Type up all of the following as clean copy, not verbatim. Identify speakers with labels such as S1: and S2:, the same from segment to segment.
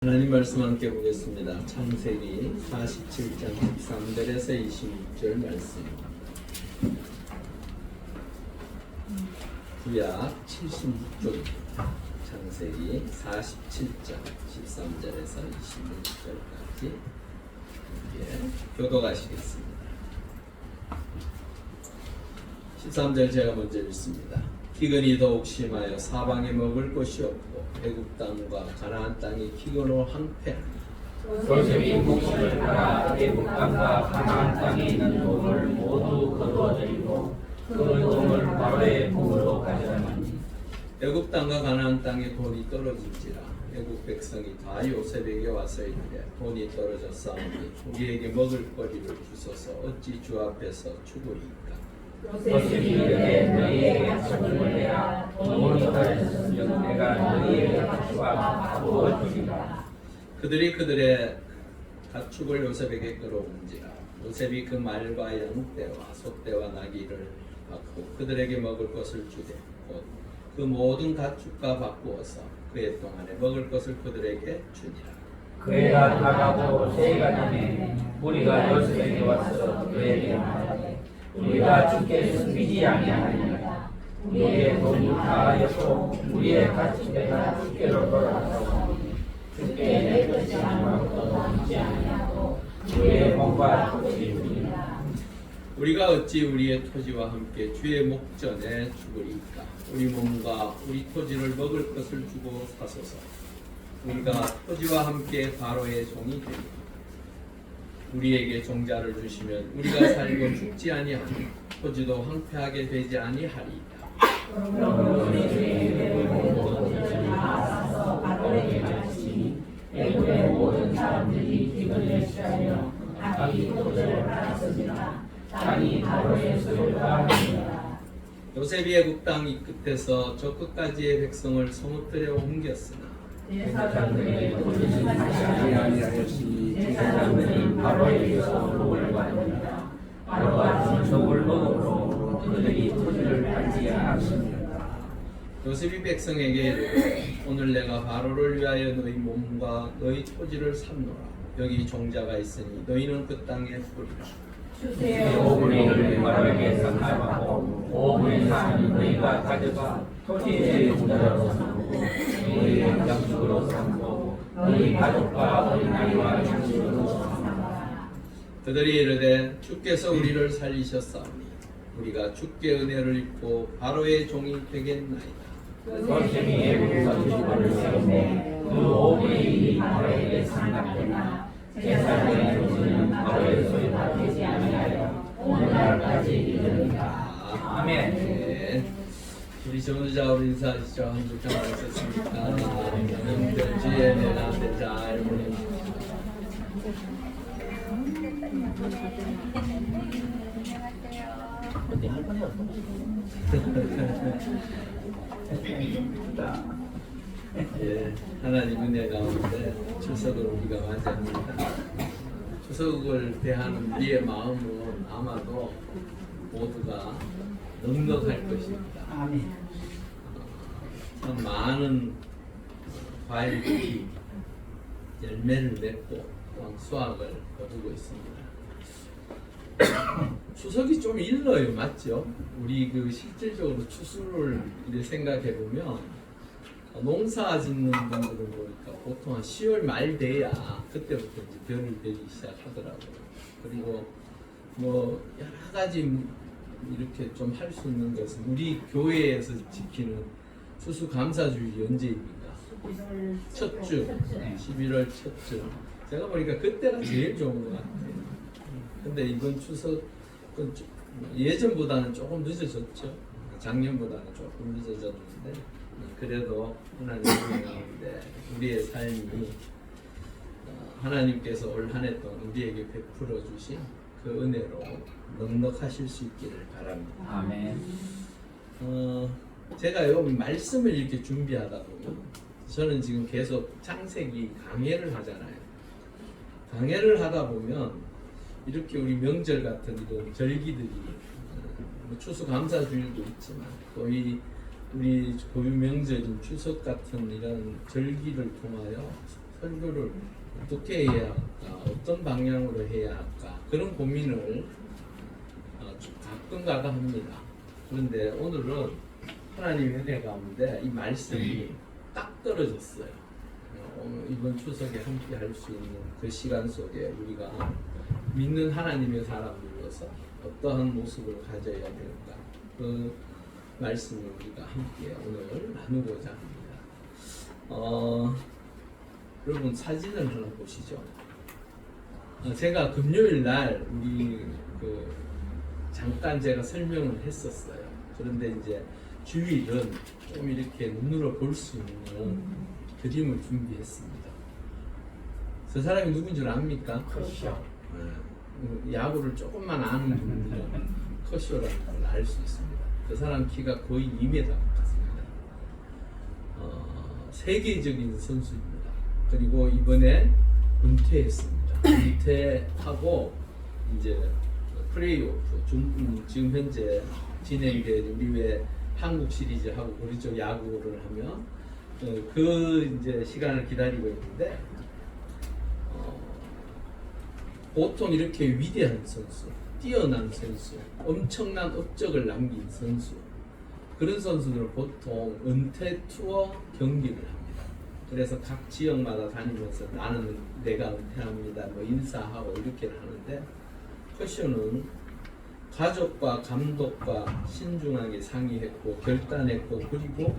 S1: 하나님 말씀 함께 보겠습니다. 창세기 47장 13절에서 26절 말씀. 구약 76쪽입니다. 창세기 47장 13절에서 26절까지 교독하시겠습니다. 13절 제가 먼저 읽습니다. 기근이 더욱 심하여 사방에 먹을 것이 없고 애굽 땅과 가나안 땅이 기근으로 황폐하니
S2: 요셉이 목숨을 팔아 애굽 땅과 가나안 땅에 있는 돈을 모두 거두어들이고 그 돈을 바로의 품으로 가져가니
S1: 애굽 땅과 가나안 땅에 돈이 떨어질지라 애굽 백성이 다 요셉에게 와서 이르되 돈이 떨어졌사오니 우리에게 먹을 거리를 주소서 어찌 주 앞에서 추구이까.
S2: 요셉이 이르되 너희에게 약속을 내라 돈이 떨어졌으면 내가 너희에게 가져와 부어주리라.
S1: 그들이 그들의 가축을 요셉에게 끌어온지라 요셉이 그 말과 양떼와 소떼와 나귀를 받고 그들에게 먹을 것을 주되 곧 그 모든 가축과 바꾸어서 그해 동안에 먹을 것을 그들에게 주니라.
S2: 그 해가 다가고 새해가 되매 우리가 요셉에게 와서 그에게 말하되 우리가 주께 숨기지 아니하리라. 우리의 돈이 다하였고 우리의 가축에다 주께로 돌아가오니 주께 내 것이 아무것도 남지 아니하고 우리의 몸과 토지 주리라.
S1: 우리가 어찌 우리의 토지와 함께 주의 목전에 죽으리까. 우리 몸과 우리 토지를 먹을 것을 주고 사소서. 우리가 토지와 함께 바로의 종이 되리니 우리에게 종자를 주시면 우리가 살고 죽지 아니하니 토지도 황폐하게 되지 아니하리이다.
S2: 그러므로 주의 모든 다 사서 바로에게 바치니 애굽의 모든 사람들이 기근을 취하며 각기 토지를 팔았으니라. 땅이 바로의 소유가 되니라.
S1: 요셉이 애굽 땅 이 끝에서 저 끝까지의 백성을 소못들에 옮겼으나
S2: 제사장들의 토지를 다시 아니하였으니 제사장들이 바로에게서 복을 받으니라. 바로가 주석을 먹음으로 그들이 토지를 팔지 않았습니다.
S1: 요셉이 백성에게 이르되 오늘 내가 바로를 위하여 너희 몸과 너희 토지를 삼노라. 여기 종자가 있으니 너희는 그 땅에 뿌리라.
S2: 주세요. 5분의 1을 바로에게 상하고 5분의 3은 너희가 가져가 토지에 종자로 삼고 너희의 양식으로 삼고 너희 가족과 어린아이와 양식으로 삼아.
S1: 그들이 이르되 주께서 우리를 살리셨사오니 우리가 주께 은혜를 입고 바로의 종이 되겠나이다.
S2: 요셉이 애굽에서 주식을 세우되 그 5분의 1이 바로에게 상납되나 제사장의 토지는 바로의 소유가 되지 아니하여 오늘날까지 이르니라. 아멘.
S1: 네. 우리 전우자 우리 인사하시죠. 한줄 평 하셨습니까? 여러분들 주의 내가들 잘 보내십시오. 예, 하나님 은혜 가운데 추석을 우리가 맞이합니다. 추석을 대하는 우리의 마음은 아마도 모두가 넉넉할 것입니다. 참 많은 과일들이 열매를 맺고 또한 수확을 거두고 있습니다. 추석이 좀 일러요, 맞죠? 우리 그 실질적으로 추수를 이렇게 생각해 보면 농사 짓는 분들은 보니까 보통 한 10월 말 돼야 그때부터 이제 벼를 내기 시작하더라고요. 그리고 뭐 여러 가지 이렇게 좀 할 수 있는 것은 우리 교회에서 지키는 추수감사주일 언제입니까? 첫 주, 11월 첫 주. 제가 보니까 그때가 제일 좋은 것 같아요. 근데 이번 추석은 예전보다는 조금 늦어졌죠. 작년보다는 조금 늦어졌는데 그래도 하나님 가운데 우리의 삶이 하나님께서 올 한 해 동안 우리에게 베풀어 주신 그 은혜로 넉넉하실 수 있기를 바랍니다.
S2: 아멘.
S1: 제가 여기 말씀을 이렇게 준비하다 보면 저는 지금 계속 창세기 강해를 하잖아요. 강해를 하다 보면 이렇게 우리 명절 같은 이런 절기들이 추수감사주일도 있지만 우리 고유 명절인 추석 같은 이런 절기를 통하여 설교를 어떻게 해야 할까, 어떤 방향으로 해야 할까 그런 고민을 가끔가다 합니다. 그런데 오늘은 하나님의 은혜 가운데 이 말씀이 딱 떨어졌어요. 이번 추석에 함께 할 수 있는 그 시간 속에 우리가 믿는 하나님의 사람으로서 어떠한 모습을 가져야 될까, 그 말씀을 우리가 함께 오늘 나누고자 합니다. 여러분 사진을 하나 보시죠. 제가 금요일 날 우리 잠깐 제가 설명을 했었어요. 그런데 이제 주일은 좀 이렇게 눈으로 볼 수 있는 그림을 준비했습니다. 저 사람이 누군 줄 압니까?
S2: 커쇼.
S1: 야구를 조금만 아는 분들은 커쇼라는 걸 알 수 있습니다. 그 사람 키가 거의 2m 가깝습니다. 세계적인 선수입니다. 그리고 이번에 은퇴했습니다. 은퇴하고 이제 플레이오프 지금 현재 진행된 우리 왜 한국 시리즈 하고 그렇죠, 야구를 하면 그 이제 시간을 기다리고 있는데 보통 이렇게 위대한 선수, 뛰어난 선수, 엄청난 업적을 남긴 선수, 그런 선수들은 보통 은퇴 투어 경기를 합니다. 그래서 각 지역마다 다니면서 나는 내가 은퇴합니다 뭐 인사하고 이렇게 하는데, 커쇼는 가족과 감독과 신중하게 상의했고 결단했고 그리고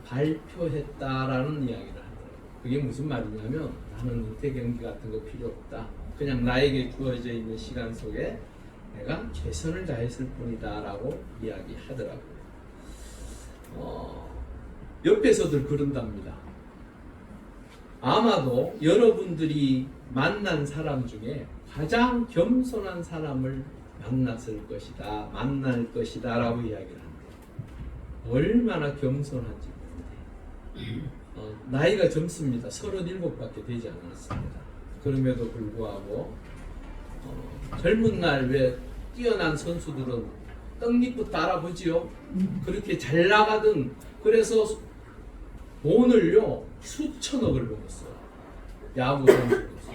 S1: 발표했다라는 이야기를 하더라고요. 그게 무슨 말이냐면 나는 은퇴 경기 같은 거 필요 없다. 그냥 나에게 주어져 있는 시간 속에 내가 최선을 다했을 뿐이다 라고 이야기하더라고요. 옆에서들 그런답니다. 아마도 여러분들이 만난 사람 중에 가장 겸손한 사람을 만날 것이다 라고 이야기를 합니다. 얼마나 겸손한지 모르는데 나이가 젊습니다. 37밖에 되지 않았습니다. 그럼에도 불구하고 젊은 날 왜 뛰어난 선수들은 떡잎부터 알아보지요. 그렇게 잘 나가던, 그래서 돈을요 수천억을 벌었어요. 야구 선수로서.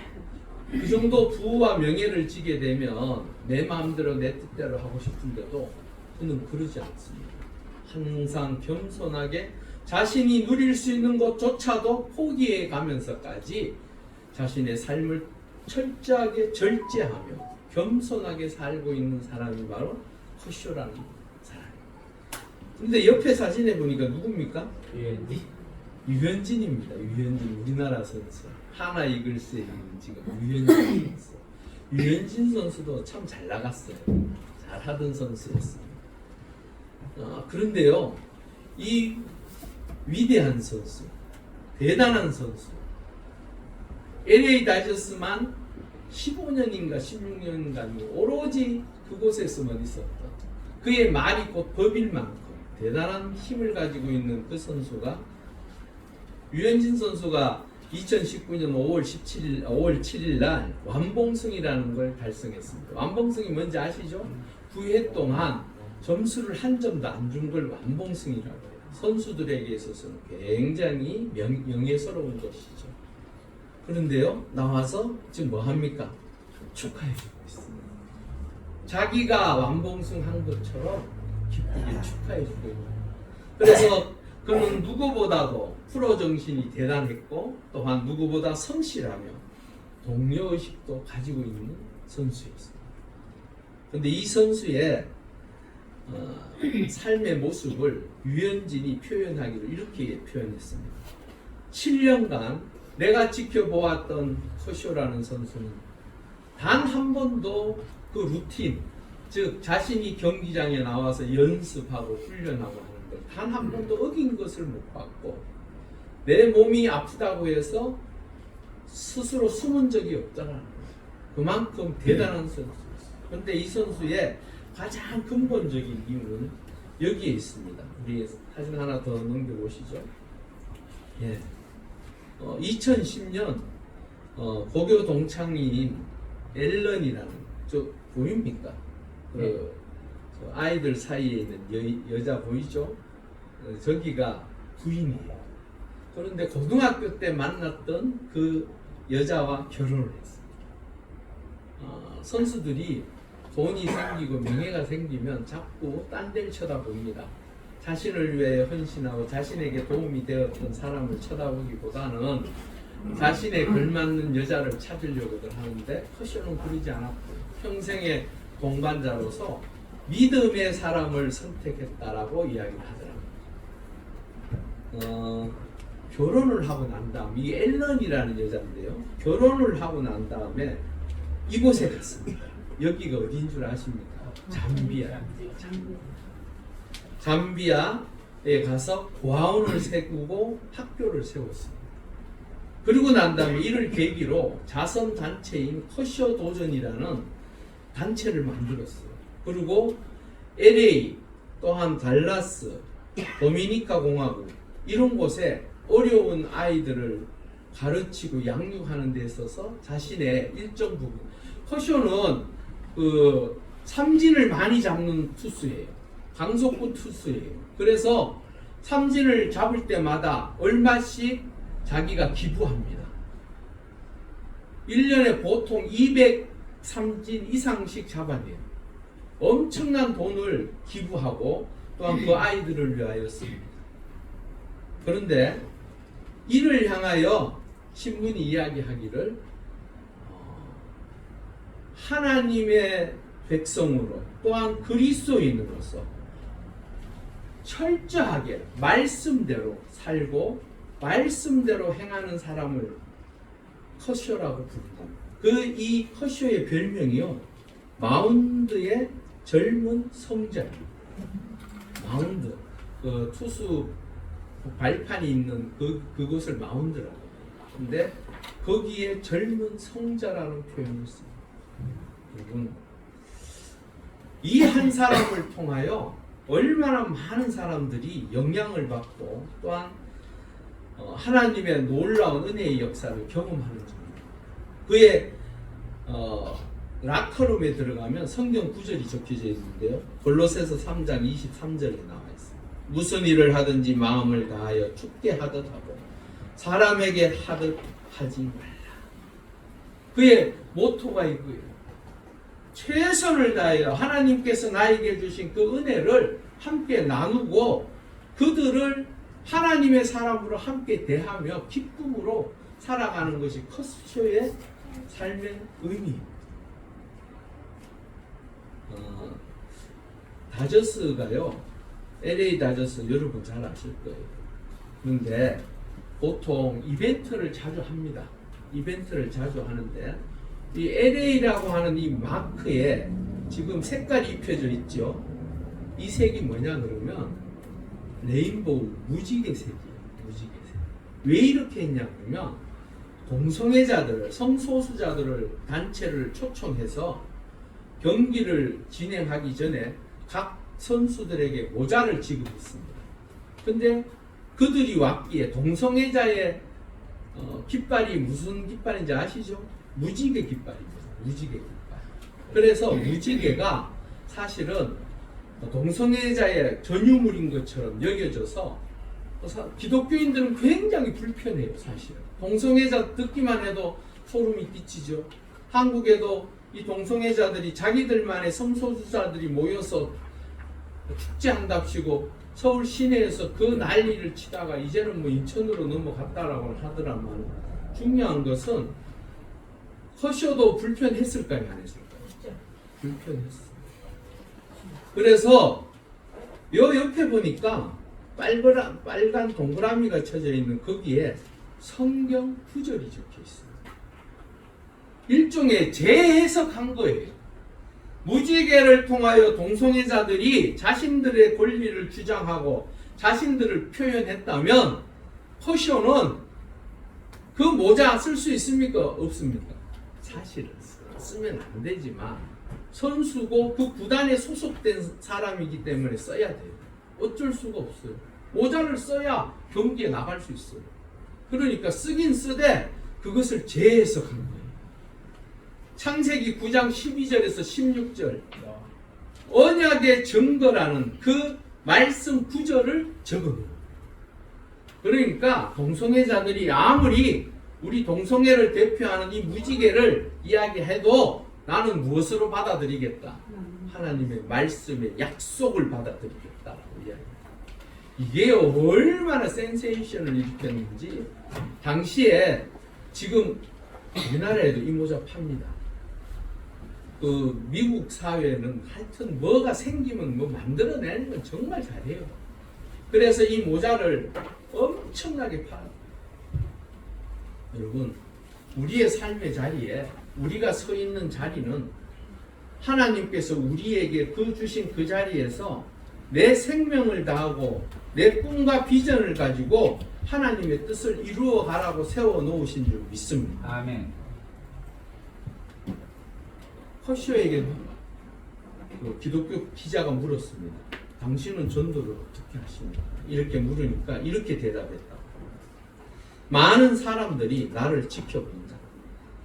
S1: 그 정도 부와 명예를 지게 되면 내 마음대로 내 뜻대로 하고 싶은데도 그는 그러지 않습니다. 항상 겸손하게 자신이 누릴 수 있는 것조차도 포기해 가면서까지 자신의 삶을 철저하게 절제하며 겸손하게 살고 있는 사람이 바로 커쇼라는 사람입니다. 그런데 옆에 사진에 보니까 누굽니까? 유현진입니다. 유현진, 우리나라 선수. 하나 이글스에 있는 지금 유현진 선수. 유현진 선수도 참 잘 나갔어요. 잘하던 선수였습니다. 그런데요, 이 위대한 선수, 대단한 선수, LA 다저스만 15년인가 16년간 오로지 그곳에서만 있었던, 그의 말이 곧 법일 만큼 대단한 힘을 가지고 있는 그 선수가, 유현진 선수가 2019년 5월 7일 날 완봉승이라는 걸 달성했습니다. 완봉승이 뭔지 아시죠? 9회 동안 점수를 한 점도 안 준 걸 완봉승이라고 해요. 선수들에게 있어서는 굉장히 명예스러운 것이죠. 그런데요, 나와서 지금 뭐 합니까? 축하해주고 있습니다. 자기가 완봉승 한 것처럼 기쁘게 축하해주고 있는 거예요. 그래서 그는 누구보다도 프로 정신이 대단했고 또한 누구보다 성실하며 동료의식도 가지고 있는 선수였습니다. 그런데 이 선수의 삶의 모습을 유현진이 표현하기로 이렇게 표현했습니다. 7년간 내가 지켜보았던 커쇼라는 선수는 단 한 번도 그 루틴, 즉 자신이 경기장에 나와서 연습하고 훈련하고 하는 걸 단 한 번도 어긴 것을 못 봤고, 내 몸이 아프다고 해서 스스로 숨은 적이 없다는 거예요. 그만큼 대단한 선수였어요. 그런데 이 선수의 가장 근본적인 이유는 여기에 있습니다. 우리 사진 하나 더 넘겨보시죠. 예. 2010년 고교 동창인 앨런이라는, 저 보입니까? 저 아이들 사이에 있는 여자 보이죠? 저기가 부인이에요. 그런데 고등학교 때 만났던 그 여자와 결혼을 했어요. 선수들이 돈이 생기고 명예가 생기면 자꾸 딴 데를 쳐다봅니다. 자신을 위해 헌신하고 자신에게 도움이 되었던 사람을 쳐다보기보다는 자신에 걸맞는 여자를 찾으려고들 하는데 커쇼는 그러지 않았고 평생의 동반자로서 믿음의 사람을 선택했다라고 이야기를 하더라고요. 결혼을 하고 난 다음 이 앨런이라는 여자인데요. 결혼을 하고 난 다음에 이곳에 갔습니다. 여기가 어디인 줄 아십니까? 잠비아에 가서 고아원을 세우고 학교를 세웠습니다. 그리고 난 다음에 이를 계기로 자선 단체인 커쇼 도전이라는 단체를 만들었어요. 그리고 LA 또한 달라스, 도미니카 공화국 이런 곳에 어려운 아이들을 가르치고 양육하는 데 있어서 자신의 일정 부분 커쇼는 그 삼진을 많이 잡는 투수예요. 강속구 투수예요. 그래서 삼진을 잡을 때마다 얼마씩 자기가 기부합니다. 1년에 보통 203진 이상씩 잡아내요. 엄청난 돈을 기부하고 또한 그 아이들을 위하였습니다. 그런데 이를 향하여 신문이 이야기하기를 하나님의 백성으로 또한 그리스도인으로서 철저하게 말씀대로 살고 말씀대로 행하는 사람을 커쇼라고 부른다. 이 커쇼의 별명이요 마운드의 젊은 성자입니다. 마운드 투수 발판이 있는 그곳을 마운드라고 해요. 근데 거기에 젊은 성자라는 표현을 씁니다. 여러분, 이 한 사람을 통하여 얼마나 많은 사람들이 영향을 받고 또한 하나님의 놀라운 은혜의 역사를 경험하는지. 그의 라커룸에 들어가면 성경 구절이 적혀져 있는데요. 골로새서 3장 23절에 나와 있습니다. 무슨 일을 하든지 마음을 다하여 죽게 하듯 하고 사람에게 하듯 하지 말라. 그의 모토가 이거예요. 최선을 다하여 하나님께서 나에게 주신 그 은혜를 함께 나누고 그들을 하나님의 사람으로 함께 대하며 기쁨으로 살아가는 것이 커쇼의 삶의 의미입니다. 다저스가요, LA 다저스 여러분 잘 아실 거예요. 그런데 보통 이벤트를 자주 합니다. 이벤트를 자주 하는데 이 LA라고 하는 이 마크에 지금 색깔이 입혀져 있죠. 이 색이 뭐냐 그러면 레인보우 무지개 색이에요. 무지개 색. 왜 이렇게 했냐 그러면 동성애자들을 성소수자들을 단체를 초청해서 경기를 진행하기 전에 각 선수들에게 모자를 지급했습니다. 근데 그들이 왔기에 동성애자의 깃발이 무슨 깃발인지 아시죠? 무지개 깃발입니다. 무지개 깃발. 그래서 무지개가 사실은 동성애자의 전유물인 것처럼 여겨져서 기독교인들은 굉장히 불편해요. 사실은 동성애자 듣기만 해도 소름이 끼치죠. 한국에도 이 동성애자들이 자기들만의 성소수자들이 모여서 축제한답시고 서울 시내에서 그 난리를 치다가 이제는 뭐 인천으로 넘어갔다라고 하더라만 중요한 것은 커쇼도 불편했을까요? 안 했을까요? 불편했어요. 그래서 요 옆에 보니까 빨간 동그라미가 쳐져 있는 거기에 성경 구절이 적혀 있어요. 일종의 재해석한 거예요. 무지개를 통하여 동성애자들이 자신들의 권리를 주장하고 자신들을 표현했다면 커쇼는 그 모자 쓸 수 있습니까? 없습니까? 사실은 쓰면 안 되지만 선수고 그 구단에 소속된 사람이기 때문에 써야 돼요. 어쩔 수가 없어요. 모자를 써야 경기에 나갈 수 있어요. 그러니까 쓰긴 쓰되 그것을 재해석한 거예요. 창세기 9장 12절에서 16절 언약의 증거라는 그 말씀 구절을 적어놓은 거예요. 그러니까 동성애자들이 아무리 우리 동성애를 대표하는 이 무지개를 이야기해도 나는 무엇으로 받아들이겠다? 하나님의 말씀의 약속을 받아들이겠다라고 이야기합니다. 이게 얼마나 센세이션을 일으켰는지 당시에 지금 우리나라에도 이 모자 팝니다. 그 미국 사회는 하여튼 뭐가 생기면 뭐 만들어내는 건 정말 잘해요. 그래서 이 모자를 엄청나게 팔아요. 여러분, 우리의 삶의 자리에 우리가 서 있는 자리는 하나님께서 우리에게 그 주신 그 자리에서 내 생명을 다하고 내 꿈과 비전을 가지고 하나님의 뜻을 이루어 가라고 세워 놓으신 줄 믿습니다.
S2: 아멘.
S1: 허쇼에게 그 기독교 기자가 물었습니다. 당신은 전도를 어떻게 하십니까? 이렇게 물으니까 이렇게 대답했다. 많은 사람들이 나를 지켜본다.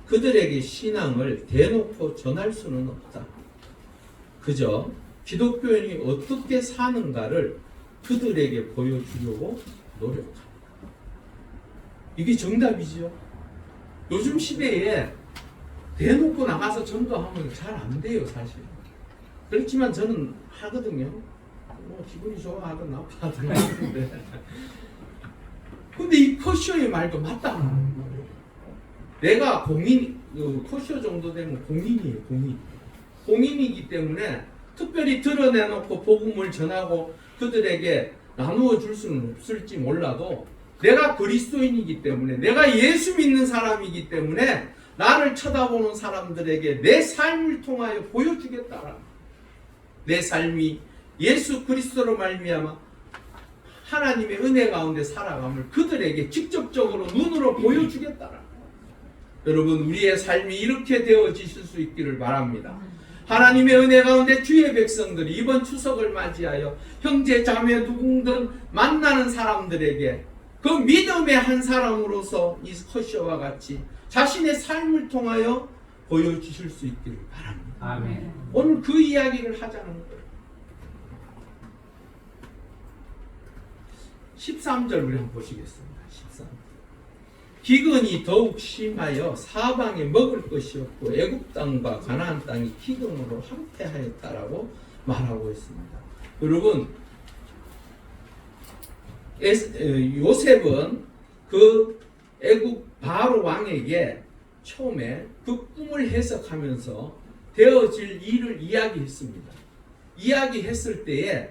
S1: 그들에게 신앙을 대놓고 전할 수는 없다. 그저 기독교인이 어떻게 사는가를 그들에게 보여주려고 노력한다. 이게 정답이지요. 요즘 시대에 대놓고 나가서 전도하면 잘 안 돼요, 사실. 그렇지만 저는 하거든요. 뭐 기분이 좋아하든 나빠하든 하는데. 근데 이 커쇼의 말도 맞다는 거예요. 내가 공인, 커쇼 정도 되면 공인이에요, 공인. 공인이기 때문에 특별히 드러내놓고 복음을 전하고 그들에게 나누어 줄 수는 없을지 몰라도 내가 그리스도인이기 때문에 내가 예수 믿는 사람이기 때문에 나를 쳐다보는 사람들에게 내 삶을 통하여 보여주겠다. 내 삶이 예수 그리스도로 말미암아 하나님의 은혜 가운데 살아감을 그들에게 직접적으로 눈으로 보여주겠다. 여러분, 우리의 삶이 이렇게 되어지실 수 있기를 바랍니다. 하나님의 은혜 가운데 주의 백성들이 이번 추석을 맞이하여 형제 자매 누군든 만나는 사람들에게 그 믿음의 한 사람으로서 이 허쇼와 같이 자신의 삶을 통하여 보여주실 수 있기를 바랍니다.
S2: 아멘.
S1: 오늘 그 이야기를 하자는 거예요. 13절 우리 한번 보시겠습니다. 13절. 기근이 더욱 심하여 사방에 먹을 것이 없고 애굽 땅과 가나안 땅이 기근으로 황폐하였다라고 말하고 있습니다. 여러분, 요셉은 그 애굽 바로 왕에게 처음에 그 꿈을 해석하면서 되어질 일을 이야기했습니다. 이야기했을 때에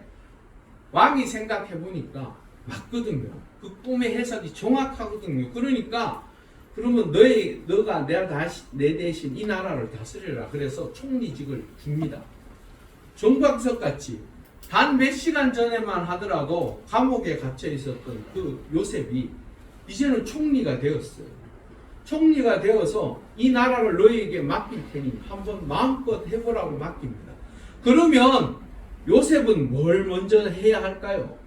S1: 왕이 생각해 보니까 맞거든요. 그 꿈의 해석이 정확하거든요. 그러니까 그러면 너가 내 대신 이 나라를 다스려라. 그래서 총리직을 줍니다. 정광석 같이 단 몇 시간 전에만 하더라도 감옥에 갇혀 있었던 그 요셉이 이제는 총리가 되었어요. 총리가 되어서 이 나라를 너희에게 맡길 테니 한번 마음껏 해보라고 맡깁니다. 그러면 요셉은 뭘 먼저 해야 할까요?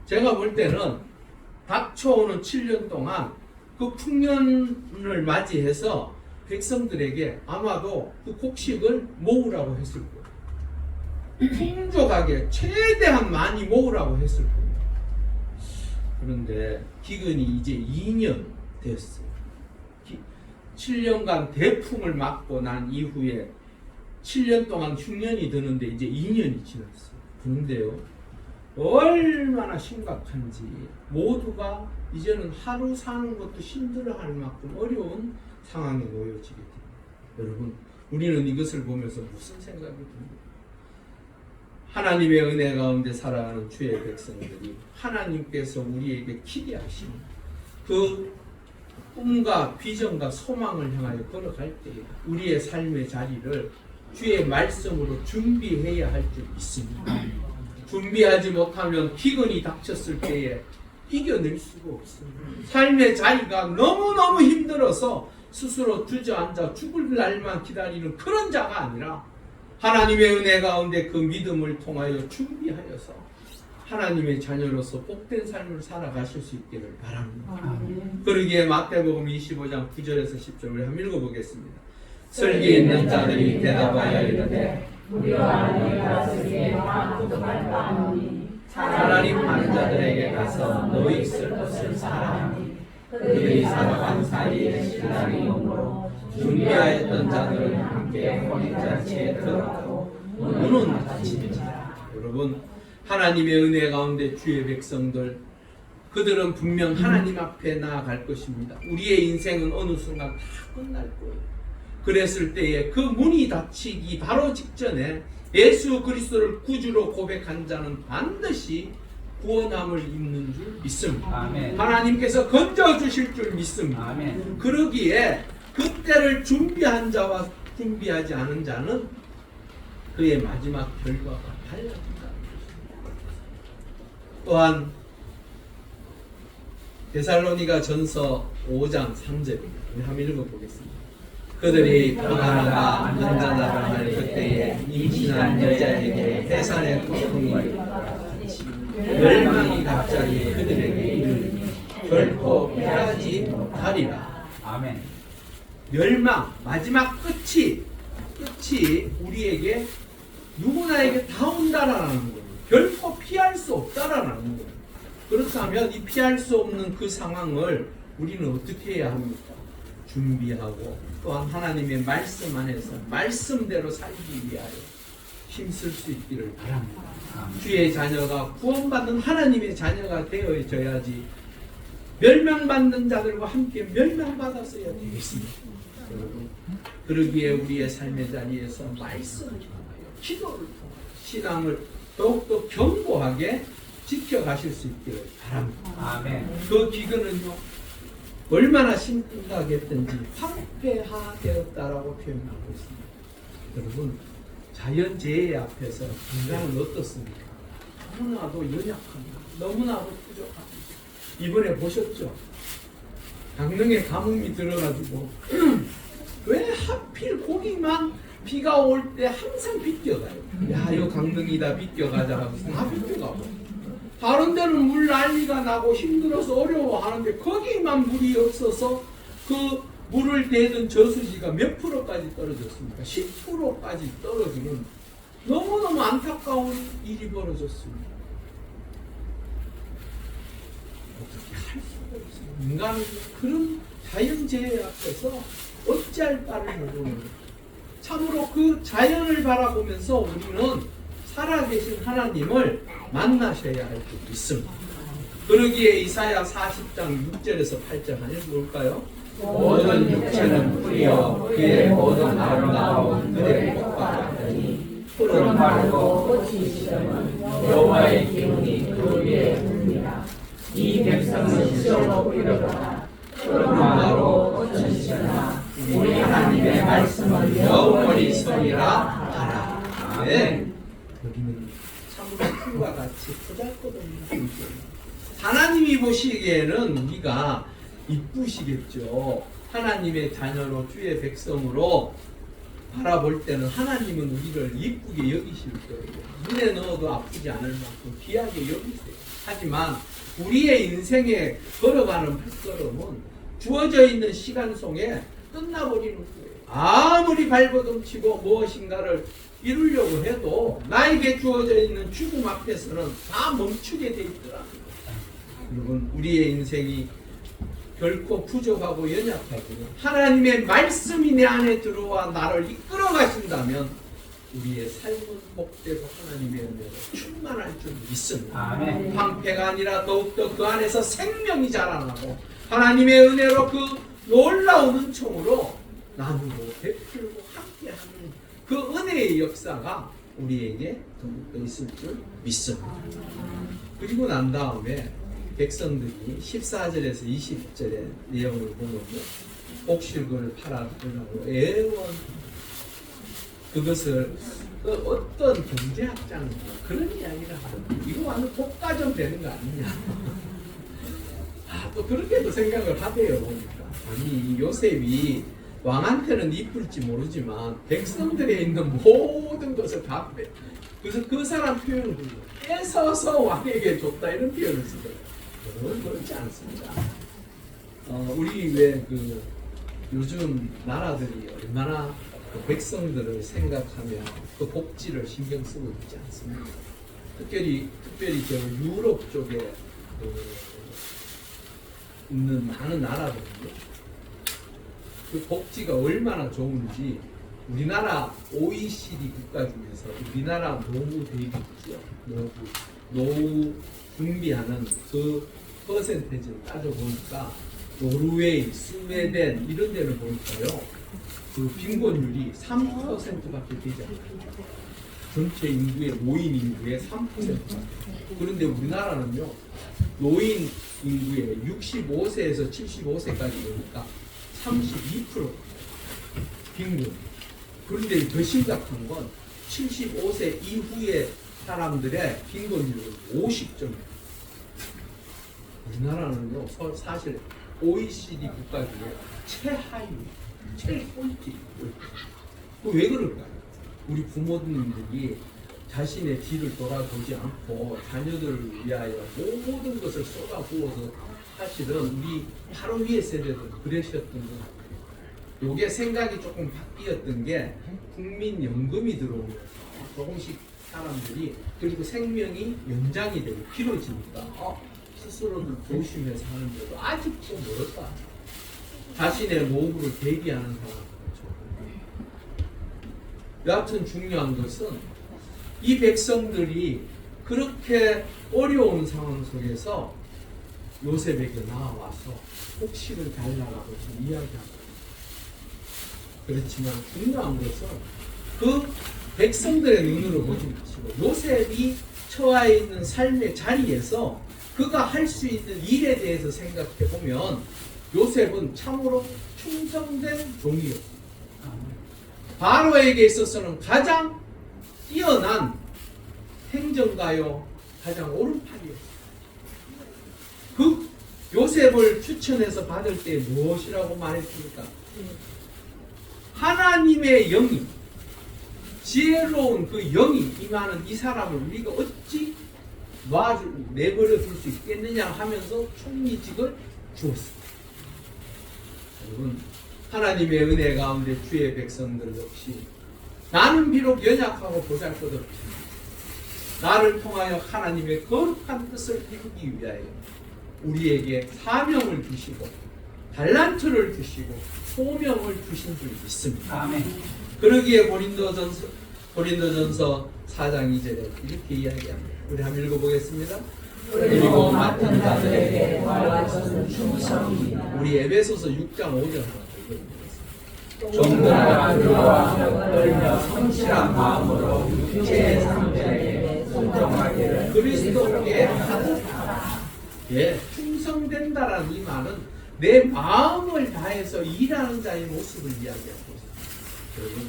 S1: 제가 볼 때는 닥쳐오는 7년 동안 그 풍년을 맞이해서 백성들에게 아마도 그 곡식을 모으라고 했을 거예요. 풍족하게 최대한 많이 모으라고 했을 거예요. 그런데 기근이 이제 2년 됐어요. 7년간 대풍을 맞고 난 이후에 7년 동안 흉년이 드는데 이제 2년이 지났어요. 그런데요, 얼마나 심각한지 모두가 이제는 하루 사는 것도 힘들어할 만큼 어려운 상황에 놓여지게 됩니다. 여러분, 우리는 이것을 보면서 무슨 생각이 듭니까? 하나님의 은혜 가운데 살아가는 주의 백성들이 하나님께서 우리에게 기대하시는 그 꿈과 비전과 소망을 향하여 걸어갈 때 우리의 삶의 자리를 주의 말씀으로 준비해야 할 줄 믿습니다. 준비하지 못하면 기근이 닥쳤을 때에 이겨낼 수가 없습니다. 삶의 자리가 너무너무 힘들어서 스스로 주저앉아 죽을 날만 기다리는 그런 자가 아니라 하나님의 은혜 가운데 그 믿음을 통하여 준비하여서 하나님의 자녀로서 복된 삶을 살아가실 수 있기를 바랍니다. 그러기에 마태복음 25장 9절에서 10절 우리 한번 읽어보겠습니다. 설기 있는 자들이 대답하여 이르되
S3: 우리와 너희 다스리에 다 부족할 바 아니니
S1: 차라리 많은 자들에게 가서 너희 쓸 것을 사하니 그들이 살아간 사이에 신랑이 오므로 준비하였던 자들은 함께 혼인잔치에 들어가고 문은 닫히니라. 여러분, 하나님의 은혜 가운데 주의 백성들, 그들은 분명 하나님 앞에 나아갈 것입니다. 우리의 인생은 어느 순간 다 끝날 거예요. 그랬을 때에 그 문이 닫히기 바로 직전에 예수 그리스도를 구주로 고백한 자는 반드시 구원함을 입는 줄 믿습니다.
S2: 아멘.
S1: 하나님께서 건져주실 줄 믿습니다.
S2: 아멘.
S1: 그러기에 그때를 준비한 자와 준비하지 않은 자는 그의 마지막 결과가 달라진다는 것입니다. 또한 데살로니가 전서 5장 3절입니다. 우리 한번 읽어보겠습니다. 그들이 평안하가 남자나라 할 그때에 임신한 여자에게 해산의 고통이 멸망이 갑자기 그들에게 이르니 결코 피하지 못하리라.
S2: 아멘.
S1: 멸망, 마지막 끝이 우리에게 누구나에게 다 온다라는 거예요. 결코 피할 수 없다라는 거예요. 그렇다면 이 피할 수 없는 그 상황을 우리는 어떻게 해야 합니까? 준비하고 또한 하나님의 말씀 안에서 말씀대로 살기 위하여 힘쓸 수 있기를 바랍니다. 주의 자녀가 구원받는 하나님의 자녀가 되어져야지 멸망받는 자들과 함께 멸망받았어야 되겠습니다. 여러분, 그러기에 우리의 삶의 자리에서 말씀을 통하여 기도를 통하여 신앙을 더욱더 견고하게 지켜가실 수 있기를 바랍니다.
S2: 아멘.
S1: 그 기근은요, 얼마나 심각했든지 황폐화되었다라고 표현하고 있습니다. 여러분, 자연재해 앞에서 인간은 어떻습니까? 너무나도 연약합니다. 너무나도 부족합니다. 이번에 보셨죠? 강릉에 가뭄이 들어가지고 왜 하필 거기만 비가 올 때 항상 비껴가요. 야, 이거 강릉이다, 비껴가자 하고 다 비껴가고 다른 데는 물 난리가 나고 힘들어서 어려워하는데 거기만 물이 없어서 그 물을 대던 저수지가 몇 프로까지 떨어졌습니까? 10%까지 떨어지는 너무너무 안타까운 일이 벌어졌습니다. 어떻게 할 수가 없어요. 인간은 그런 자연재해 앞에서 어찌할 바를 모르는 거예요. 참으로 그 자연을 바라보면서 우리는 살아계신 하나님을 만나셔야 할 줄 믿습니다. 그러기에 이사야 40장 6절에서 8절 한번 읽어볼까요? 모든 육체는 풀이여 그의 모든 아름다운 그의 꽃과 같으니 푸른 마르고 꽃이 시름은 여호와의 기운이 그 위에 옵니다. 이 백성은 시험으로 이르거나 푸른 마르고 꽃은 시르나 우리 하나님의 말씀은 영원히 서리라 하라. 아멘. 여기는 참으로 풀과 같이 보잘것없는 하나님이 보시기에는 우리가 이쁘시겠죠. 하나님의 자녀로 주의 백성으로 바라볼 때는 하나님은 우리를 이쁘게 여기실 거예요. 눈에 넣어도 아프지 않을 만큼 귀하게 여기세요. 하지만 우리의 인생에 걸어가는 발걸음은 주어져 있는 시간 속에 끝나버리는 거예요. 아무리 발버둥치고 무엇인가를 이루려고 해도 나에게 주어져 있는 죽음 앞에서는 다 멈추게 돼 있더라고요. 여러분, 우리의 인생이 결코 부족하고 연약하고 하나님의 말씀이 내 안에 들어와 나를 이끌어 가신다면 우리의 삶은 복되고 하나님의 은혜로 충만할 줄 믿습니다.
S2: 아멘.
S1: 황폐가 아니라 더욱더 그 안에서 생명이 자라나고 하나님의 은혜로 그 놀라운 은총으로 나누고 베풀고 함께하는 그 은혜의 역사가 우리에게 더욱더 있을 줄 믿습니다. 그리고 난 다음에 백성들이 14절에서 20절의 내용을 보면 옥실금을 팔아들라고 애원 그것을 어떤 경제학자는 그런 이야기를 하거든요. 이거 완전 복가정 되는 거 아니냐. 또 그렇게도 생각을 하대요. 보니까. 아니, 요셉이 왕한테는 이쁠지 모르지만 백성들에 있는 모든 것을 다 빼. 그래서 그 사람 표현을 뺏어서 왕에게 줬다 이런 표현을 쓰더라고요. 그렇지 않습니다. 우리 왜 그 요즘 나라들이 얼마나 그 백성들을 생각하며 그 복지를 신경 쓰고 있지 않습니까? 특별히 저 유럽 쪽에 있는 많은 나라들은요, 그 복지가 얼마나 좋은지 우리나라 OECD 국가 중에서 우리나라 노후 대비 있죠. 노후 준비하는 그 퍼센테이지를 따져보니까 노르웨이, 스웨덴 이런 데를 보니까요, 그 빈곤율이 3%밖에 되지 않아요. 전체 인구의 노인 인구의 3%. 그런데 우리나라는요, 노인 인구의 65세에서 75세까지 되니까 32% 빈곤. 그런데 더 심각한 건 75세 이후의 사람들의 빈곤율은 50점이에요. 우리나라는요, 사실 OECD 국가 중에 최하위, 최꼴찌. 왜 그럴까요? 우리 부모님들이 자신의 뒤를 돌아보지 않고 자녀들을 위하여 모든 것을 쏟아부어서 사실은 우리 바로 위에 세대들은 그러셨던 것 같아요. 요게 생각이 조금 바뀌었던 게 국민연금이 들어오면 조금씩 사람들이, 그리고 생명이 연장이 되고 길어지니까 스스로를 조심해서 하는데도 아직도 멀었다. 자신의 노후를 대비하는 사람. 여하튼 중요한 것은 이 백성들이 그렇게 어려운 상황 속에서 요셉에게 나와서 곡식을 달라고 이야기합니다. 그렇지만 중요한 것은 그 백성들의 눈으로 보지 마시고 요셉이 처해 있는 삶의 자리에서 그가 할 수 있는 일에 대해서 생각해 보면 요셉은 참으로 충성된 종이었습니다. 바로에게 있어서는 가장 뛰어난 행정가요, 가장 오른팔이었습니다. 그 요셉을 추천해서 받을 때 무엇이라고 말했습니까? 하나님의 영이, 지혜로운 그 영이 임하는 이 사람을 우리가 어찌 내버려 둘 수 있겠느냐 하면서 총리직을 주었습니다. 여러분, 하나님의 은혜 가운데 주의 백성들 역시 나는 비록 연약하고 보잘것없지만 나를 통하여 하나님의 거룩한 뜻을 이루기 위하여 우리에게 사명을 주시고 달란트를 주시고 소명을 주신 줄 믿습니다.
S2: 아멘.
S1: 그러기에 고린도전서 4장 2절에 이렇게 이야기합니다. 우리 한번 읽어보겠습니다.
S3: 그리고 맡은 자들에게 말하는 충성이
S1: 우리 에베소서 6장 5절 하나
S2: 종들아 들어와 떨며 성실한 마음으로 육체의 상태에 순종하기를
S1: 그리스도께 하다. 예, 충성된다라는 이 말은 내 마음을 다해서 일하는 자의 모습을 이야기하고 있습니다. 여러분,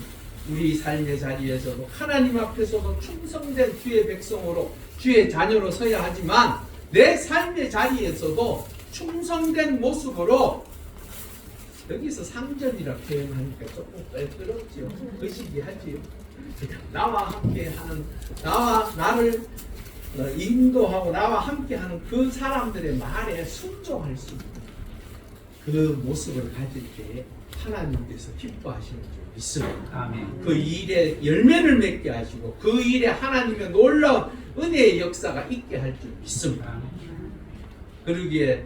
S1: 우리 삶의 자리에서도 하나님 앞에서도 충성된 주의 백성으로 주의 자녀로 서야 하지만 내 삶의 자리에서도 충성된 모습으로, 여기서 상전이라 표현하니까 조금 껄끄럽지요. 의식이하지요. 나와 함께하는, 나를 인도하고 나와 함께하는 그 사람들의 말에 순종할 수 있는 그 모습을 가질 때 하나님께서 기뻐하시는 줄 믿습니다.
S2: 아멘.
S1: 그 일에 열매를 맺게 하시고 그 일에 하나님의 놀라운 은혜의 역사가 있게 할 줄 믿습니다. 그러기에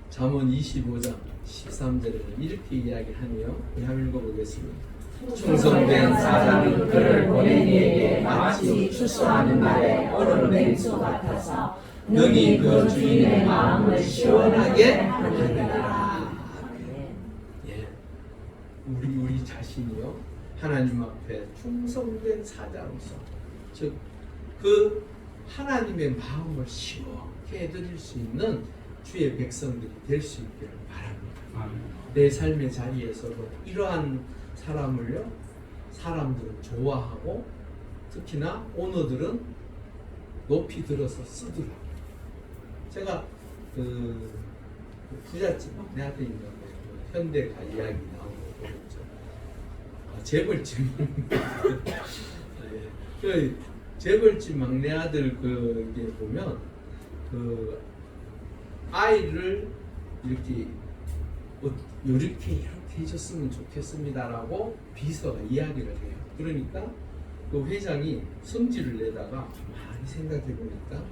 S1: 잠언 25장 13절에는 이렇게 이야기하네요. 우리 한번 읽어보겠습니다. 충성된 사람이
S3: 그를 보낸 이에게 마치 추수하는 날에 얼음 냉수 같아서 능히 그 주인의 마음을 시원하게 하느니라.
S1: 예, 우리 자신이요 하나님 앞에 충성된 사자로서, 즉 그 하나님의 마음을 시원케 해드릴 수 있는 주의 백성들이 될 수 있기를 바랍니다.
S2: 아멘.
S1: 내 삶의 자리에서도 이러한 사람들은 좋아하고 특히나 오너들은 높이 들어서 쓰더라고요. 제가 그 부잣집 막내한테 있는 현대가 이야기 나오는 거 보겠죠. 재벌집 그 재벌집 막내 아들 그게 보면 그 아이를 이렇게 이렇게 해줬으면 좋겠습니다라고 비서가 이야기를 해요. 그러니까 그 회장이 성질을 내다가 많이 생각해 보니까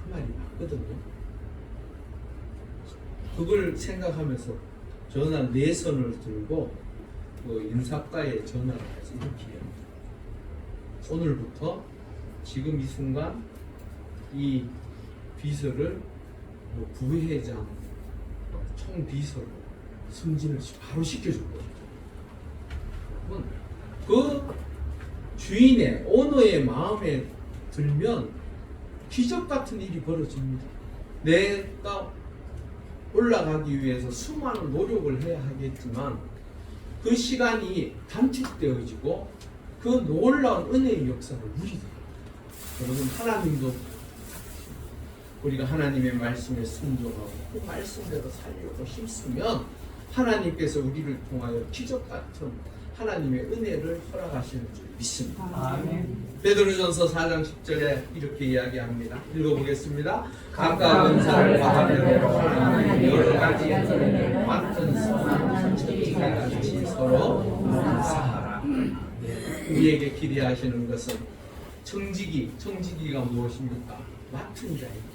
S1: 그 말이 맞거든요. 그걸 생각하면서 전화 4선을 들고 그 인사과에 전화를 해서 이렇게 해요. 오늘부터 지금 이 순간 이 비서를 뭐 부회장, 총비서로 승진을 바로 시켜줬거든요. 그 주인의 오너의 마음에 들면 기적 같은 일이 벌어집니다. 내가 올라가기 위해서 수많은 노력을 해야 하겠지만 그 시간이 단축되어지고 그 놀라운 은혜의 역사를 누리다. 여러분, 하나님도 우리가 하나님의 말씀에 순종하고 그 말씀대로 살려고 힘쓰면 하나님께서 우리를 통하여 기적 같은 하나님의 은혜를 허락하시는 줄 믿습니다.
S2: 아멘.
S1: 베드로전서 4장 10절에 이렇게 이야기합니다. 읽어보겠습니다. 각각 은사를 받은 대로 하나님의 여러 가지 은혜를 맡은 선한 천지같이 서로 은사하라. 우리에게 기대하시는 것은 청지기가 무엇입니까? 맡은 자입니다.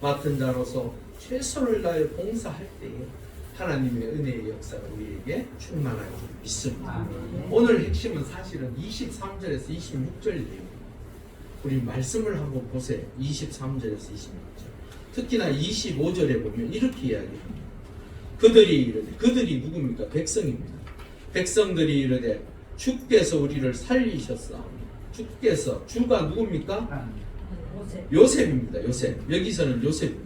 S1: 맡은 자로서 최선을 다해 봉사할 때에 하나님의 은혜의 역사가 우리에게 충만할 줄 믿습니다. 오늘 핵심은 사실은 23절에서 26절 내용입니다. 우리 말씀을 한번 보세요. 23절에서 26절. 특히나 25절에 보면 이렇게 이야기합니다. 그들이 누굽니까? 백성입니다. 백성들이 이르되 주께서 우리를 살리셨사오니. 주가 누굽니까? 요셉입니다. 요셉. 여기서는 요셉입니다.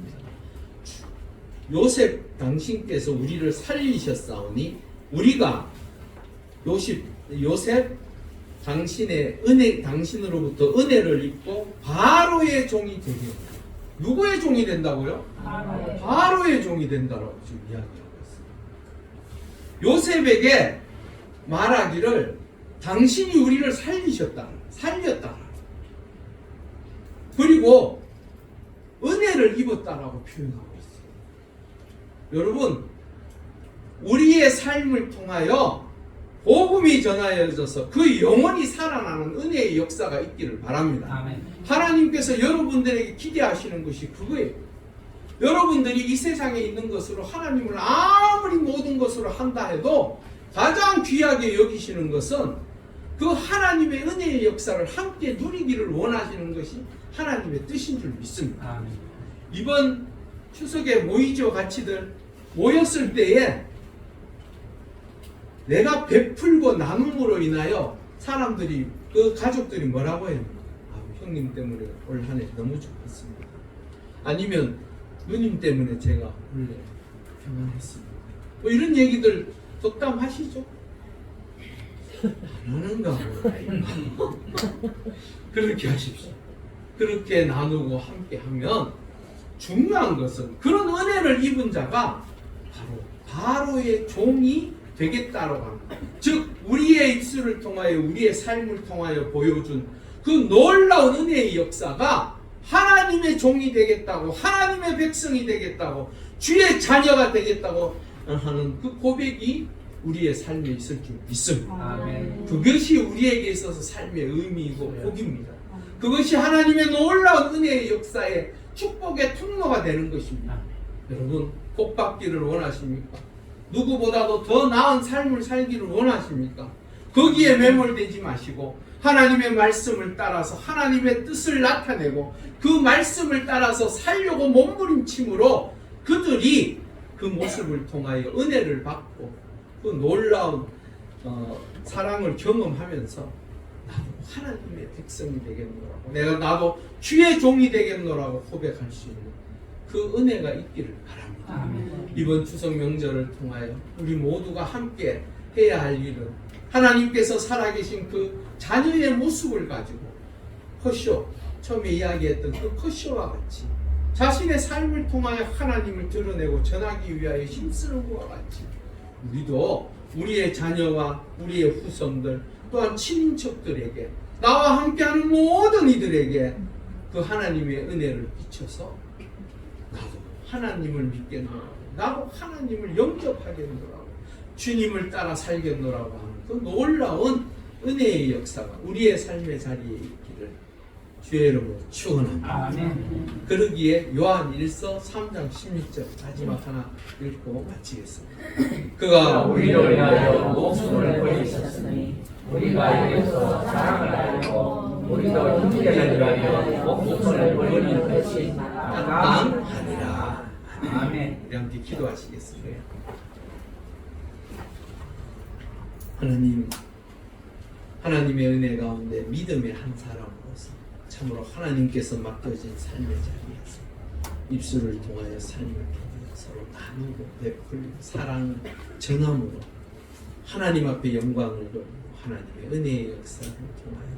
S1: 요셉 당신께서 우리를 살리셨사오니 우리가 요셉 당신으로부터 은혜를 입고 바로의 종이 되게 합니다. 누구의 종이 된다고요? 바로의 종이 된다라고 지금 이야기하고 있습니다. 요셉에게 말하기를 당신이 우리를 살렸다. 그리고 은혜를 입었다라고 표현하고 있어요. 여러분, 우리의 삶을 통하여 복음이 전하여져서 그 영원히 살아나는 은혜의 역사가 있기를 바랍니다.
S2: 아멘.
S1: 하나님께서 여러분들에게 기대하시는 것이 그거예요. 여러분들이 이 세상에 있는 것으로 하나님을 아무리 모든 것으로 한다 해도 가장 귀하게 여기시는 것은 그 하나님의 은혜의 역사를 함께 누리기를 원하시는 것이 하나님의 뜻인 줄 믿습니다.
S2: 아멘.
S1: 이번 추석에 모이죠 같이들 모였을 때에 내가 베풀고 나눔으로 인하여 사람들이 그 가족들이 뭐라고 해요? 형님 때문에 올 한 해 너무 좋겠습니다. 아니면 누님 때문에 제가 원래 평안했습니다. 뭐 이런 얘기들 덕담하시죠? 안 하는가 보다. 그렇게 하십시오. 그렇게 나누고 함께 하면 중요한 것은 그런 은혜를 입은 자가 바로의 종이 되겠다라고 합니다. 즉 우리의 입술을 통하여 우리의 삶을 통하여 보여준 그 놀라운 은혜의 역사가 하나님의 종이 되겠다고, 하나님의 백성이 되겠다고, 주의 자녀가 되겠다고 하는 그 고백이 우리의 삶에 있을 줄 믿습니다.
S2: 아멘.
S1: 그것이 우리에게 있어서 삶의 의미이고 복입니다. 그것이 하나님의 놀라운 은혜의 역사에 축복의 통로가 되는 것입니다. 여러분, 복 받기를 원하십니까? 누구보다도 더 나은 삶을 살기를 원하십니까? 거기에 매몰되지 마시고 하나님의 말씀을 따라서 하나님의 뜻을 나타내고 그 말씀을 따라서 살려고 몸부림침으로 그들이 그 모습을 통하여 은혜를 받고 그 놀라운 사랑을 경험하면서 나도 하나님의 백성이 되겠노라고, 나도 주의 종이 되겠노라고 고백할 수 있는 그 은혜가 있기를 바랍니다.
S2: 아멘.
S1: 이번 추석 명절을 통하여 우리 모두가 함께 해야 할 일은 하나님께서 살아계신 그 자녀의 모습을 가지고 커쇼, 처음에 이야기했던 그 커쇼와 같이 자신의 삶을 통하여 하나님을 드러내고 전하기 위하여 힘쓰는 것과 같이 우리도 우리의 자녀와 우리의 후손들 또한 친인척들에게 나와 함께하는 모든 이들에게 그 하나님의 은혜를 비춰서 나도 하나님을 믿겠노라고, 나도 하나님을 영접하겠노라고, 주님을 따라 살겠노라고 하는 그 놀라운 은혜의 역사가 우리의 삶의 자리에 있기를 주의 이름으로 축원합니다.
S2: 아멘.
S1: 그러기에 요한 1서 3장 16절 마지막 하나 읽고 마치겠습니다. 그가
S2: 우리를 위하여 목숨을 버리셨으니 우리가 이에서 사랑을 알고 우리도 형제를 위하여 목숨을 버리는 것이 마땅하니라. 아멘.
S1: 우리 함께 기도하시겠습니다. 하나님, 하나님의 은혜 가운데 믿음의 한 사람으로서 참으로 하나님께서 맡겨진 삶의 자리에서 입술을 통하여 삶을 통하여 서로 나누고 베풀고 사랑을 전함으로 하나님 앞에 영광을 돌리고 하나님의 은혜의 역사를 통하여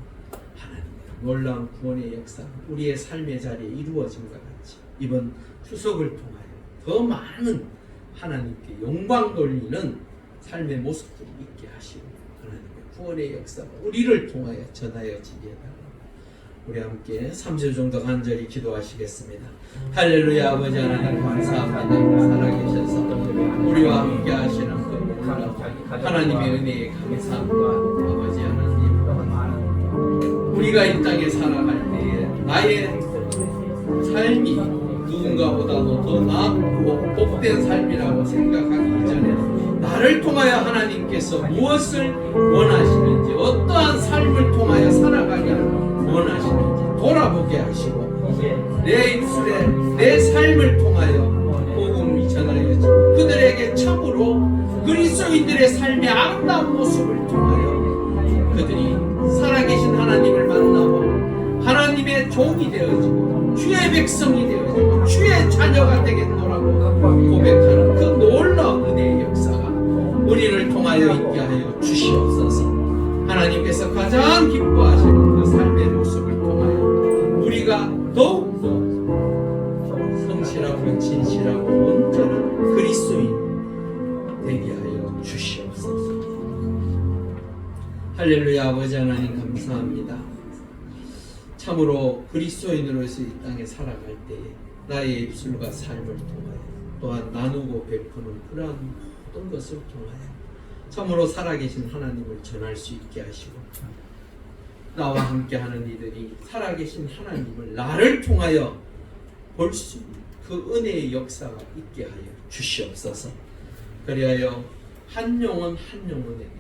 S1: 하나님의 놀라운 구원의 역사 우리의 삶의 자리에 이루어진 것 같이 이번 추석을 통하여 더 많은 하나님께 영광 돌리는 삶의 모습들이 있게 하시고 하나님의 구원의 역사가 우리를 통하여 전하여지게 해달라고 우리 함께 3절 정도 간절히 기도하시겠습니다. 할렐루야. 아버지 하나님 감사합니다. 살아계셔서 우리와 함께 하시는 그 놀라운 하나님의 은혜에 감사합니다. 아버지 하나님, 우리가 이 땅에 살아갈 때에 나의 삶이 누군가보다도 더 나았고 복된 삶이라고 생각하기 이전에 나를 통하여 하나님께서 무엇을 원하시는지 어떠한 삶을 통하여 살아가게 원하시는지 돌아보게 하시고 내 입술에 내 삶을 통하여 복음이 전하여지고 그들에게 참으로 그리스도인들의 삶의 아름다운 모습을 통하여 그들이 살아계신 하나님을 만나고 하나님의 종이 되어지고 주의 백성이 되어지고 주의 자녀가 되겠노라고 고백하는 그 놀라운 은혜의 역사가 우리를 통하여 있게 하여 주시옵소서. 하나님께서 가장 기뻐하시는 그 삶의 모습을 통하여 우리가 더욱더 성실하고 진실하고 온전한 그리스도인 되게 하여 주시옵소서. 할렐루야. 아버지 하나님 감사합니다. 참으로 그리스도인으로서 이 땅에 살아갈 때에 나의 입술과 삶을 통하여 또한 나누고 베푸는 그러한 모든 것을 통하여 참으로 살아계신 하나님을 전할 수 있게 하시고 나와 함께하는 이들이 살아계신 하나님을 나를 통하여 볼 수 있는 그 은혜의 역사가 있게 하여 주시옵소서. 그리하여 한 영혼 한 영혼에게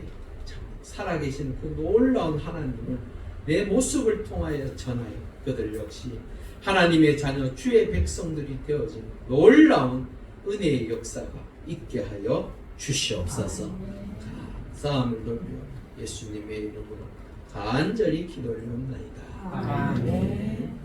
S1: 참 살아계신 그 놀라운 하나님을 내 모습을 통하여 전하여 그들 역시 하나님의 자녀 주의 백성들이 되어진 놀라운 은혜의 역사가 있게 하여 주시옵소서. 감사함을 돌려 예수님의 이름으로 간절히 기도를 합나이다.
S3: 아멘.